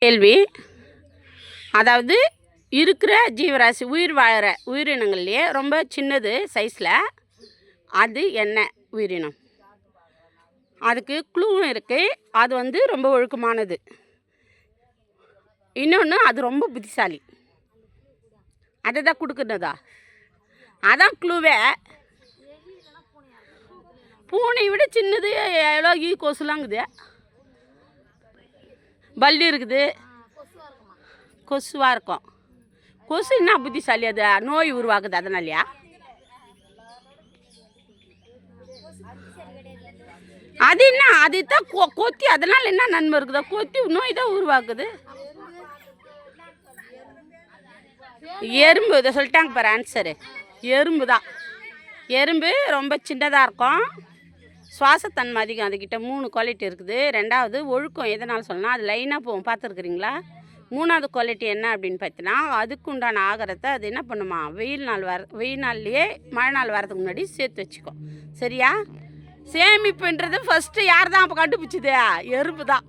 கேள்வி. அதாவது இருக்கிற ஜீவராசி உயிர் வாழற உயிரினங்கள்லேயே ரொம்ப சின்னது சைஸில், அது என்ன உயிரினம்? அதுக்கு க்ளூவும் இருக்குது. அது ரொம்ப ஒழுக்கமானது. இன்னொன்று, அது ரொம்ப புத்திசாலி. அதை தான் கொடுக்குறதா? அதான் க்ளூவே. பூனை விட சின்னது எவ்வளோ கொசுலாங்குது, பல்லி இருக்குது, கொசுவாக இருக்கும். கொசு என்ன புத்திசாலி? அது நோய் உருவாக்குது அதனாலயா? அது என்ன? அது தான் கொத்தி, அதனால் என்ன நன்மை இருக்குதா? கொத்தி நோய் தான் உருவாக்குது. எறும்பு. இதை சொல்லிட்டாங்க பாரு ஆன்சரு. எறும்பு தான். எறும்பு ரொம்ப சின்னதாக இருக்கும், சுவாசத்தன்மை அதிகம். அதுக்கிட்ட 3 குவாலிட்டி இருக்குது. 2வது ஒழுக்கம். எதனால் சொல்லலாம்? அது லைனாக போகும், பார்த்துருக்குறீங்களா? 3வது குவாலிட்டி என்ன அப்படின்னு பார்த்தீங்கன்னா, அதுக்கு உண்டான ஆகாரத்தை அது என்ன பண்ணுமா, வெயில் நாள்லேயே மழை நாள் வரதுக்கு முன்னாடி சேர்த்து வச்சுக்கோ. சரியா? சேமிப்புன்றது ஃபஸ்ட்டு யார் தான் அப்போ கண்டுபிடிச்சிது? எறும்பு தான்.